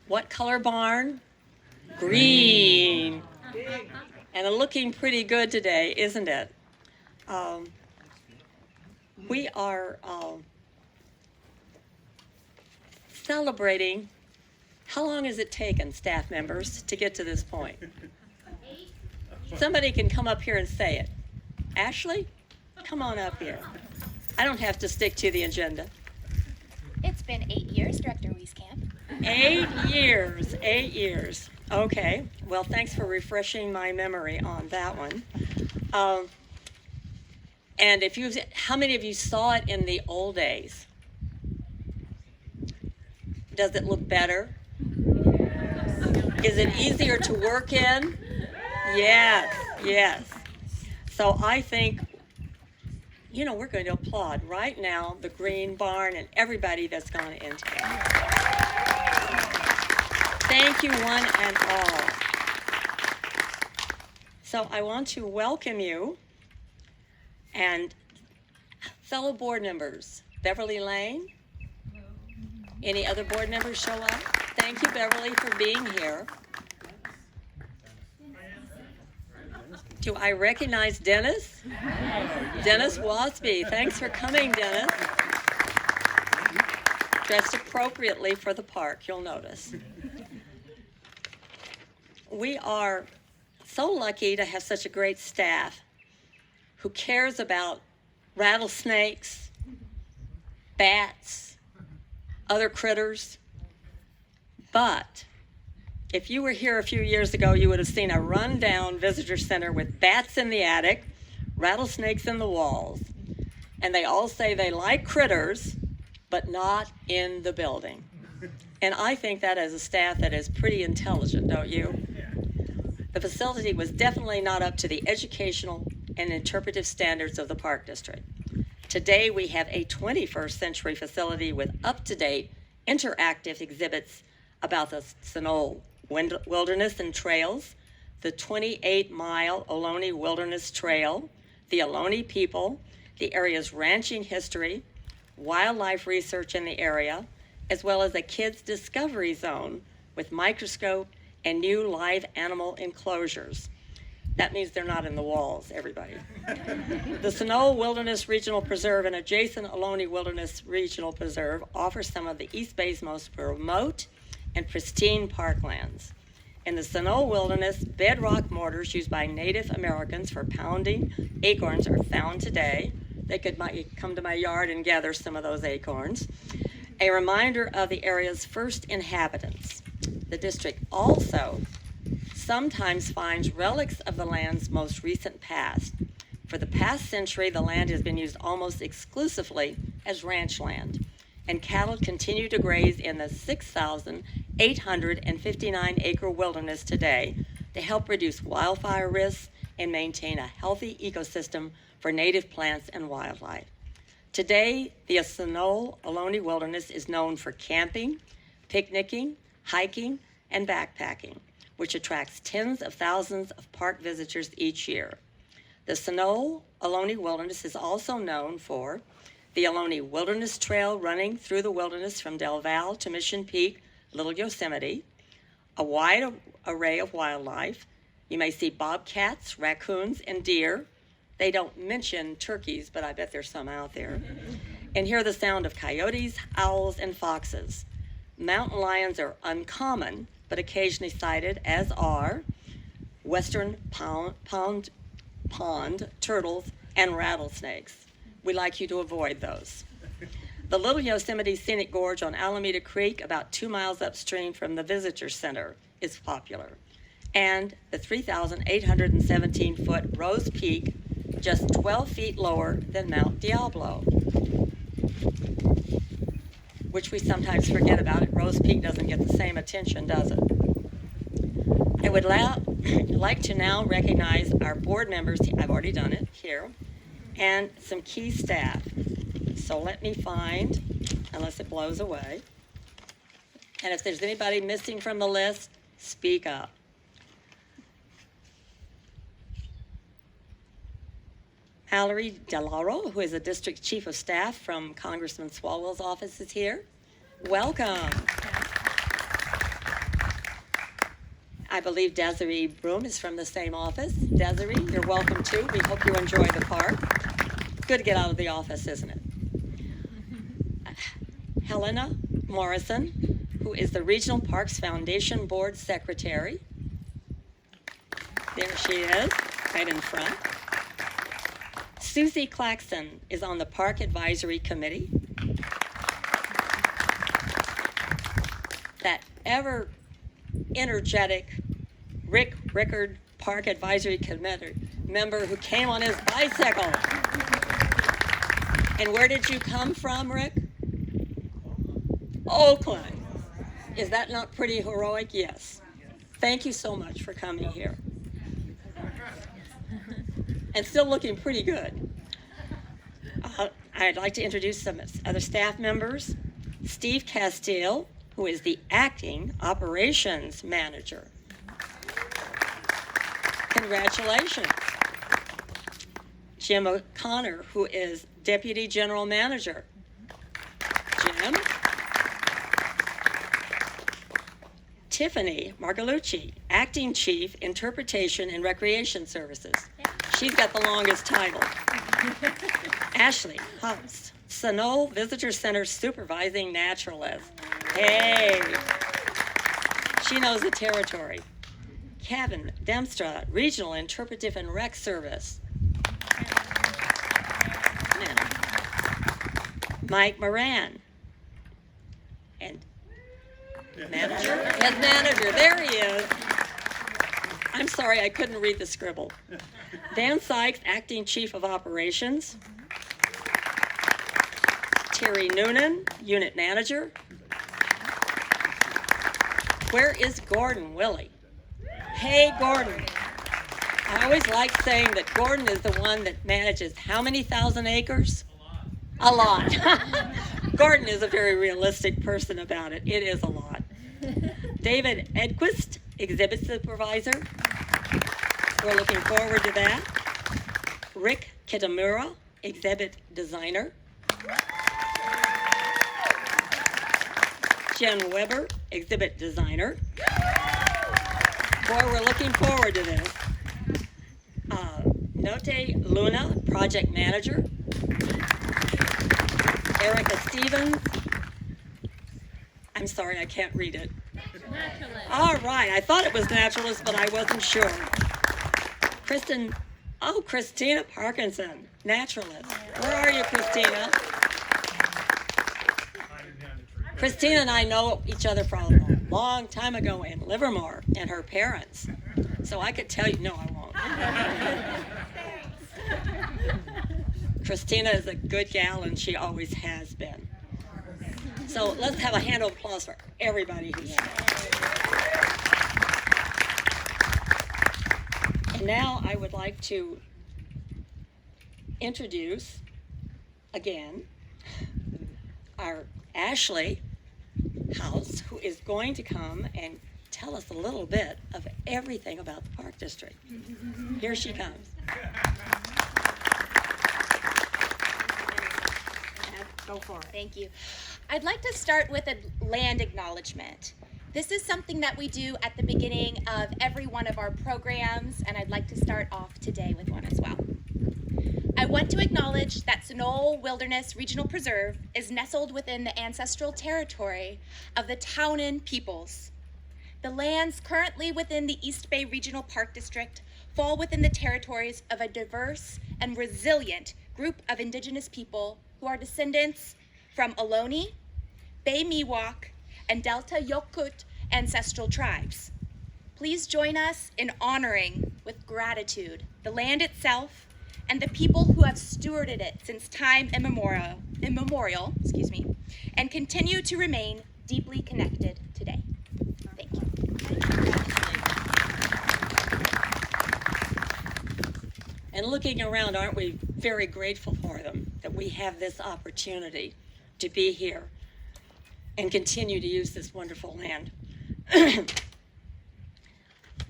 What color barn? Green. And looking pretty good today, isn't it? Um, we are celebrating. How long has it taken, staff members, to get to this point? Somebody can come up here and say it. Ashley, come on up here. I don't have to stick to the agenda. It's been 8 years, Director Wieskamp. 8 years, 8 years. Okay, well, thanks for refreshing my memory on that one. And how many of you saw it in the old days? Does it look better? Is it easier to work in? Yes, yes. So I think, we're going to applaud right now the Green Barn and everybody that's gone into it. Thank you, one and all. So I want to welcome you and fellow board members. Beverly Lane? Any other board members show up? Thank you, Beverly, for being here. Do I recognize Dennis? Dennis Wasby. Thanks for coming, Dennis. Dressed appropriately for the park, you'll notice. We are so lucky to have such a great staff who cares about rattlesnakes, bats, other critters. But if you were here a few years ago, you would have seen a rundown visitor center with bats in the attic, rattlesnakes in the walls. And they all say they like critters, but not in the building. And I think that as a staff that is pretty intelligent, don't you? The facility was definitely not up to the educational and interpretive standards of the Park District. Today we have a 21st century facility with up-to-date interactive exhibits about the Sunol Wilderness and Trails, the 28-mile Ohlone Wilderness Trail, the Ohlone people, the area's ranching history, wildlife research in the area, as well as a kids' discovery zone with microscope and new live animal enclosures. That means they're not in the walls, everybody. The Sunol Wilderness Regional Preserve and adjacent Ohlone Wilderness Regional Preserve offer some of the East Bay's most remote and pristine parklands. In the Sunol Wilderness, bedrock mortars used by Native Americans for pounding acorns are found today. They could come to my yard and gather some of those acorns. A reminder of the area's first inhabitants. The district also sometimes finds relics of the land's most recent past. For the past century, the land has been used almost exclusively as ranch land, and cattle continue to graze in the 6,859-acre wilderness today to help reduce wildfire risks and maintain a healthy ecosystem for native plants and wildlife. Today, the Sunol Ohlone Wilderness is known for camping, picnicking, hiking, and backpacking, which attracts tens of thousands of park visitors each year. The Sunol Ohlone Wilderness is also known for the Ohlone Wilderness Trail running through the wilderness from Del Val to Mission Peak, Little Yosemite, a wide array of wildlife. You may see bobcats, raccoons, and deer. They don't mention turkeys, but I bet there's some out there. And hear the sound of coyotes, owls, and foxes. Mountain lions are uncommon, but occasionally sighted, as are western pond turtles and rattlesnakes. We like you to avoid those. The Little Yosemite Scenic Gorge on Alameda Creek, about 2 miles upstream from the Visitor Center, is popular. And the 3,817-foot Rose Peak, just 12 feet lower than Mount Diablo, which we sometimes forget about it. Rose Peak doesn't get the same attention, does it? I would like to now recognize our board members. I've already done it here, and some key staff. So let me find, unless it blows away. And if there's anybody missing from the list, speak up. Mallory DeLauro, who is the District Chief of Staff from Congressman Swalwell's office, is here. Welcome. I believe Desiree Broom is from the same office. Desiree, you're welcome too. We hope you enjoy the park. Good to get out of the office, isn't it? Helena Morrison, who is the Regional Parks Foundation Board Secretary. There she is, right in front. Susie Claxton is on the Park Advisory Committee. That ever energetic Rick Rickard Park Advisory Committee member who came on his bicycle. And where did you come from, Rick? Oakland. Is that not pretty heroic? Yes. Thank you so much for coming here. And still looking pretty good. I'd like to introduce some other staff members. Steve Castile, who is the acting operations manager. Congratulations. Jim O'Connor, who is deputy general manager. Jim. Tiffany Margalucci, acting chief, interpretation and recreation services. She's got the longest title. Ashley House, Sunol Visitor Center supervising naturalist. Hey, she knows the territory. Kevin Demstra, regional interpretive and rec service. Mike Moran, and manager? Head manager, there he is. I'm sorry, I couldn't read the scribble. Dan Sykes, acting chief of operations. Terry Noonan, unit manager. Where is Gordon Willie? Hey, Gordon. I always like saying that Gordon is the one that manages how many thousand acres? A lot. Gordon is a very realistic person about it. It is a lot. David Edquist, exhibit supervisor. We're looking forward to that. Rick Kitamura, exhibit designer. Jen Weber, exhibit designer. Boy, we're looking forward to this. Note Luna, project manager. Erica Stevens. I'm sorry, I can't read it. Naturalist. All right, I thought it was naturalist, but I wasn't sure. Christina Parkinson, naturalist. Where are you, Christina? Christina and I know each other from a long time ago in Livermore, and her parents. So I could tell you, no, I won't. Christina is a good gal, and she always has been. So let's have a hand of applause for everybody who's here. And now I would like to introduce, again, our Ashley House, who is going to come and tell us a little bit of everything about the Park District. Here she comes. Go for it. Thank you. I'd like to start with a land acknowledgement. This is something that we do at the beginning of every one of our programs, and I'd like to start off today with one as well. I want to acknowledge that Sunol Wilderness Regional Preserve is nestled within the ancestral territory of the Townan peoples. The lands currently within the East Bay Regional Park District fall within the territories of a diverse and resilient group of indigenous people who are descendants from Ohlone, Bay Miwok, and Delta Yokut ancestral tribes. Please join us in honoring with gratitude the land itself and the people who have stewarded it since time immemorial, and continue to remain deeply connected today. Thank you. And looking around, aren't we very grateful for them that we have this opportunity to be here and continue to use this wonderful land.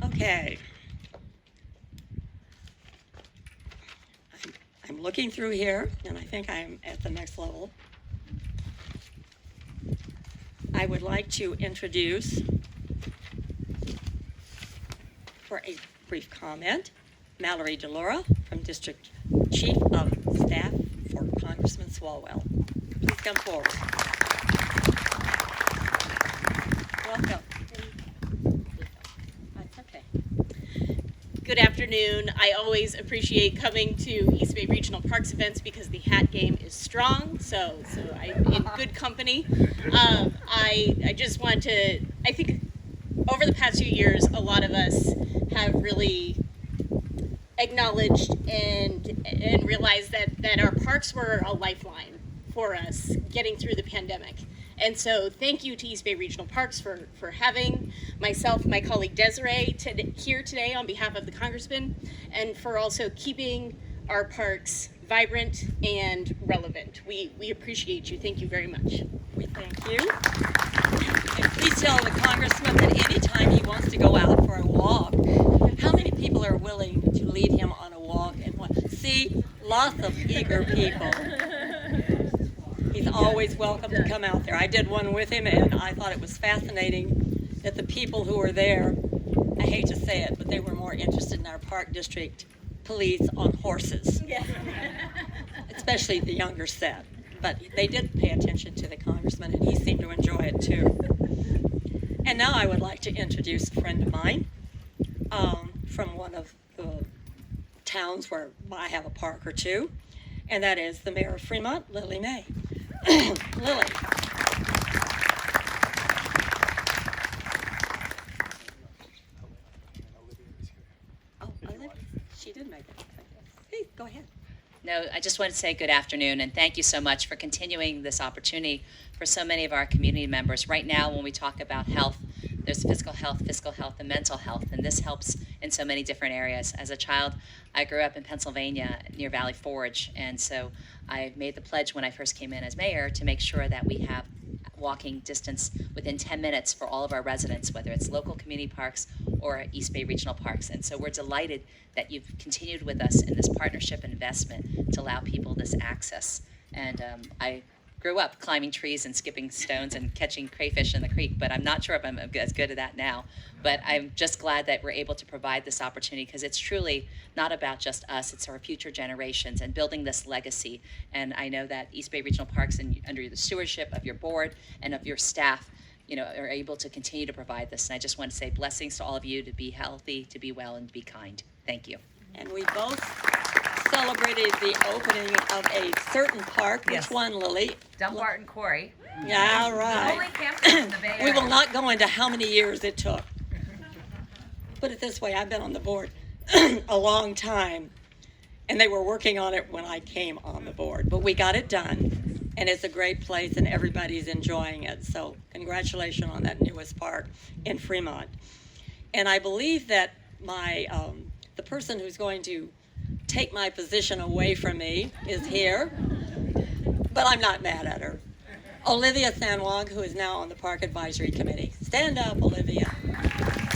Okay. I'm looking through here, and I think I'm at the next level. I would like to introduce for a brief comment, Mallory DeLaura from District Chief of Staff for Congressman Swalwell. Please come forward. Welcome. That's okay. Good afternoon. I always appreciate coming to East Bay Regional Parks events because the hat game is strong, so I'm in good company. I just want to, I think over the past few years, a lot of us have really acknowledged and realized that our parks were a lifeline for us getting through the pandemic. And so thank you to East Bay Regional Parks for having myself, my colleague Desiree here today on behalf of the Congressman, and for also keeping our parks vibrant and relevant. We appreciate you. Thank you very much. We thank you. And please tell the Congressman that anytime he wants to go out for a walk, how many people are willing to lead him on a walk and what? See, lots of eager people. He's always welcome to come out there. I did one with him, and I thought it was fascinating that the people who were there, I hate to say it, but they were more interested in our park district police on horses, especially the younger set. But they did pay attention to the Congressman, and he seemed to enjoy it too. And now I would like to introduce a friend of mine from one of the towns where I have a park or two, and that is the Mayor of Fremont, Lily May. Lily. Oh, Olivia, she did make it. Hey, go ahead. No, I just wanted to say good afternoon and thank you so much for continuing this opportunity for so many of our community members. Right now, when we talk about health, there's physical health, and mental health, and this helps in so many different areas. As a child, I grew up in Pennsylvania near Valley Forge, and so I made the pledge when I first came in as mayor to make sure that we have walking distance within 10 minutes for all of our residents, whether it's local community parks or East Bay Regional Parks. And so we're delighted that you've continued with us in this partnership and investment to allow people this access. And I grew up climbing trees and skipping stones and catching crayfish in the creek, but I'm not sure if I'm as good at that now. But I'm just glad that we're able to provide this opportunity because it's truly not about just us, it's our future generations and building this legacy. And I know that East Bay Regional Parks, and under the stewardship of your board and of your staff, are able to continue to provide this. And I just want to say blessings to all of you to be healthy, to be well, and to be kind. Thank you. And we both celebrated the opening of a certain park. Yes. Which one, Lily? Dumbarton Quarry. Yeah, all The right. only campus in the Bay We Area. will not go into how many years it took. Put it this way, I've been on the board a long time, and they were working on it when I came on the board. But we got it done, and it's a great place, and everybody's enjoying it. So congratulations on that newest park in Fremont. And I believe that the person who's going to take my position away from me is here, but I'm not mad at her. Olivia Sanwag, who is now on the Park Advisory Committee. Stand up, Olivia.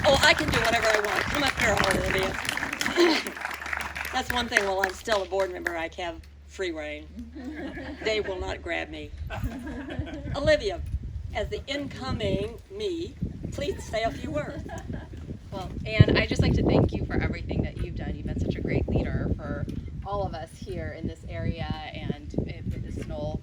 Oh, I can do whatever I want. Come up here, Olivia. That's one thing, while I'm still a board member, I have free reign. They will not grab me. Olivia, as the incoming me, please say a few words. Well, and I'd just like to thank you for everything that you've done. You've been such a great leader for all of us here in this area and in the Sunol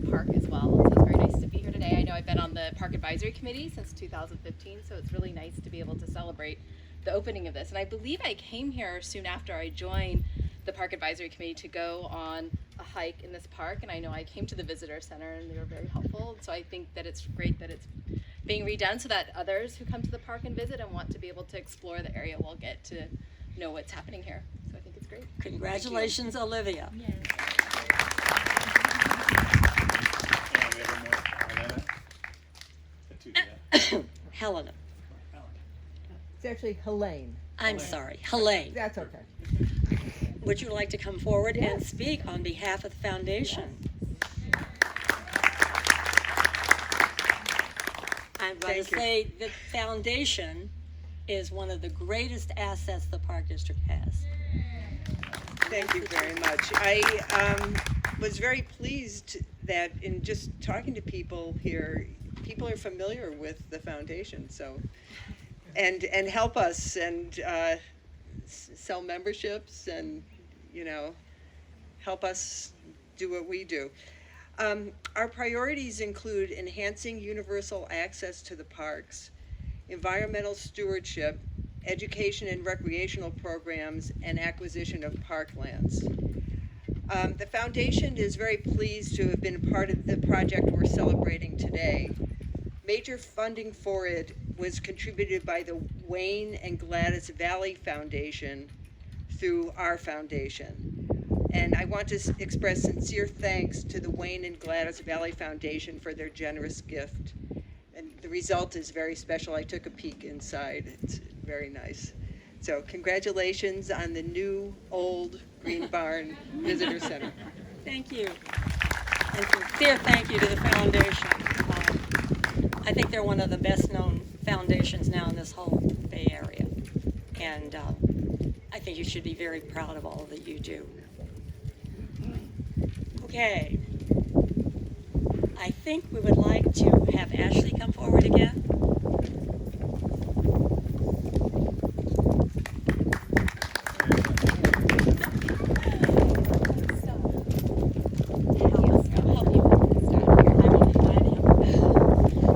Park as well. So it's very nice to be here today. I know I've been on the Park Advisory Committee since 2015, so it's really nice to be able to celebrate the opening of this. And I believe I came here soon after I joined the Park Advisory Committee to go on a hike in this park, and I know I came to the visitor center and they were very helpful. So I think that it's great that it's being redone so that others who come to the park and visit and want to be able to explore the area will get to know what's happening here. So I think it's great. Congratulations, Olivia. Helena. It's actually Helene. I'm sorry, Helene. That's okay. Would you like to come forward and speak on behalf of the foundation? I'm going to say the foundation is one of the greatest assets the Park District has. Thank you very much. I was very pleased that in just talking to people here, people are familiar with the foundation. So, and help us and sell memberships and, help us do what we do. Our priorities include enhancing universal access to the parks, environmental stewardship, education and recreational programs, and acquisition of parklands. The foundation is very pleased to have been a part of the project we're celebrating today. Major funding for it was contributed by the Wayne and Gladys Valley Foundation through our foundation. And I want to express sincere thanks to the Wayne and Gladys Valley Foundation for their generous gift. And the result is very special. I took a peek inside. It's very nice. So congratulations on the new old Green Barn Visitor Center. Thank you. And sincere thank you to the foundation. I think they're one of the best known foundations now in this whole Bay Area. And I think you should be very proud of all that you do. Okay. I think we would like to have Ashley come forward again.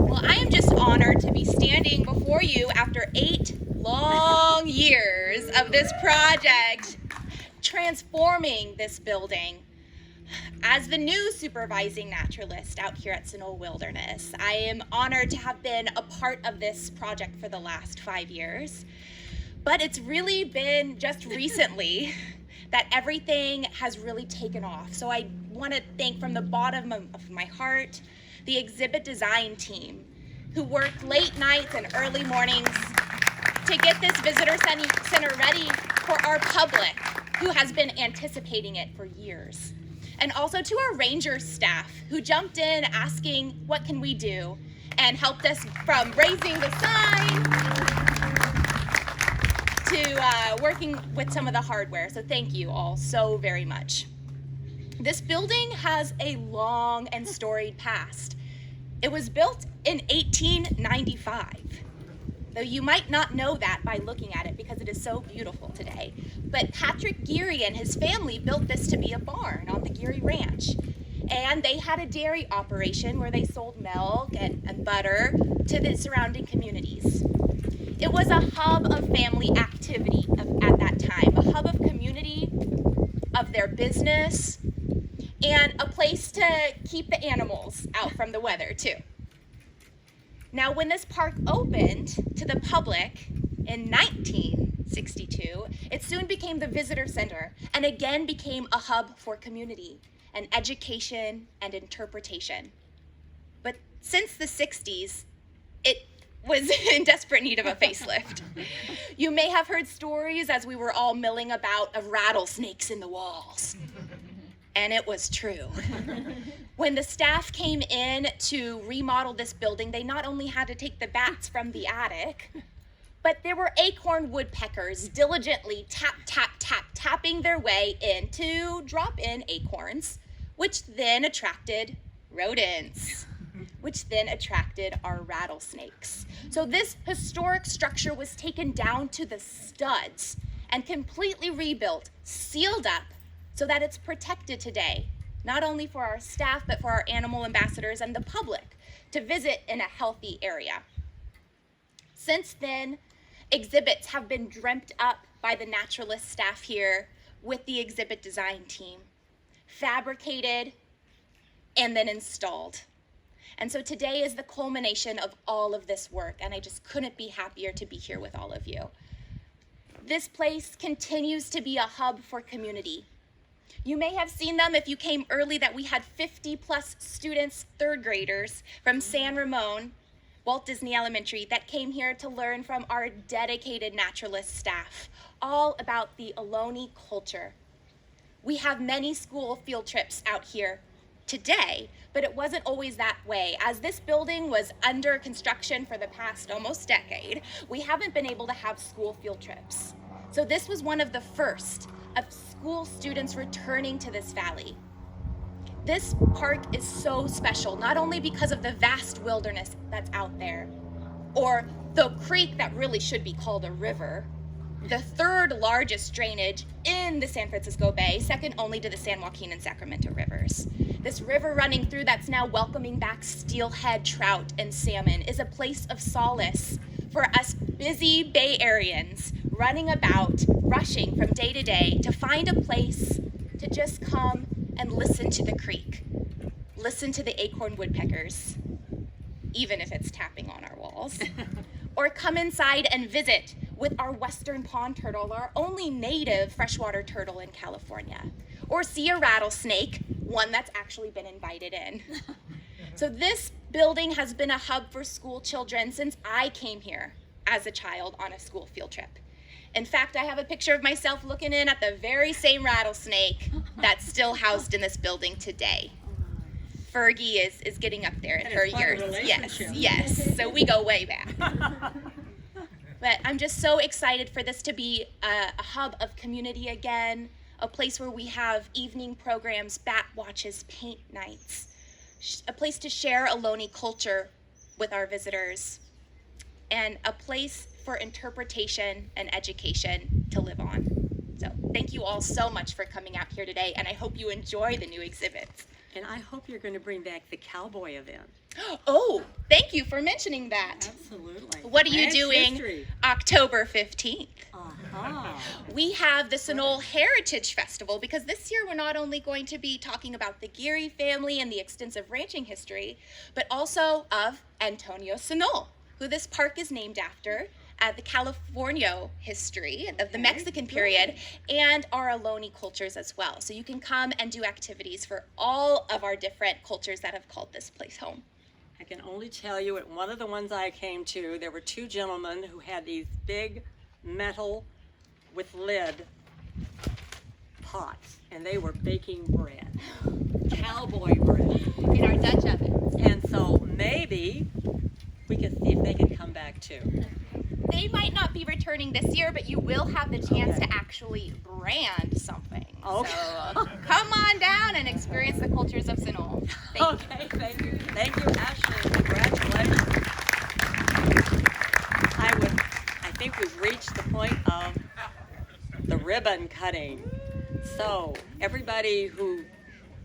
Well, I am just honored to be standing before you after 8 long years of this project, transforming this building. As the new supervising naturalist out here at Sunol Wilderness, I am honored to have been a part of this project for the last 5 years. But it's really been just recently that everything has really taken off. So I want to thank from the bottom of my heart the exhibit design team who worked late nights and early mornings to get this visitor center ready for our public who has been anticipating it for years. And also to our ranger staff who jumped in asking, what can we do? And helped us from raising the sign to working with some of the hardware. So thank you all so very much. This building has a long and storied past. It was built in 1895. Though you might not know that by looking at it because it is so beautiful today. But Patrick Geary and his family built this to be a barn on the Geary Ranch. And they had a dairy operation where they sold milk and butter to the surrounding communities. It was a hub of family activity at that time, a hub of community, of their business, and a place to keep the animals out from the weather too. Now, when this park opened to the public in 1962, it soon became the visitor center and again became a hub for community and education and interpretation. But since the 60s, it was in desperate need of a facelift. You may have heard stories as we were all milling about of rattlesnakes in the walls. And it was true. When the staff came in to remodel this building, they not only had to take the bats from the attic, but there were acorn woodpeckers diligently tapping their way in to drop in acorns, which then attracted rodents, which then attracted our rattlesnakes. So this historic structure was taken down to the studs and completely rebuilt, sealed up, so that it's protected today, not only for our staff, but for our animal ambassadors and the public to visit in a healthy area. Since then, exhibits have been dreamt up by the naturalist staff here with the exhibit design team, fabricated, and then installed. And so today is the culmination of all of this work, and I just couldn't be happier to be here with all of you. This place continues to be a hub for community. You may have seen them if you came early that we had 50 plus students, third graders from San Ramon, Walt Disney Elementary, that came here to learn from our dedicated naturalist staff, all about the Ohlone culture. We have many school field trips out here today, but it wasn't always that way. As this building was under construction for the past almost decade, we haven't been able to have school field trips. So this was one of the first of school students returning to this valley. This park is so special, not only because of the vast wilderness that's out there, or the creek that really should be called a river, the third largest drainage in the San Francisco Bay, second only to the San Joaquin and Sacramento rivers. This river running through that's now welcoming back steelhead, trout, and salmon is a place of solace for us busy Bay Areans running about, rushing from day to day to find a place to just come and listen to the creek, listen to the acorn woodpeckers, even if it's tapping on our walls, or come inside and visit with our western pond turtle, our only native freshwater turtle in California, or see a rattlesnake, one that's actually been invited in. So this building has been a hub for school children since I came here as a child on a school field trip. In fact, I have a picture of myself looking in at the very same rattlesnake that's still housed in this building today. Fergie is getting up there in And her it's quite a years. Yes, relationship. yes. So we go way back. But I'm just so excited for this to be a hub of community again, a place where we have evening programs, bat watches, paint nights, a place to share Ohlone culture with our visitors, and a place for interpretation and education to live on. So thank you all so much for coming out here today, and I hope you enjoy the new exhibits. And I hope you're going to bring back the cowboy event. Oh, thank you for mentioning that. Absolutely. What are you Ranch doing history. October 15th? Uh-huh. We have the Sunol Heritage Festival, because this year we're not only going to be talking about the Geary family and the extensive ranching history, but also of Antonio Sunol, who this park is named after, the California history of the Mexican period, and our Ohlone cultures as well. So you can come and do activities for all of our different cultures that have called this place home. I can only tell you at one of the ones I came to, there were two gentlemen who had these big metal with lid pots, and they were baking bread, cowboy bread. In our Dutch oven. And so maybe we could see if they could come back too. They might not be returning this year, but you will have the chance Okay. to actually brand something. Okay. So come on down and experience the cultures of Sunol. Thank you. Okay, thank you. Thank you, Ashley. Congratulations. I think we've reached the point of the ribbon cutting. So everybody who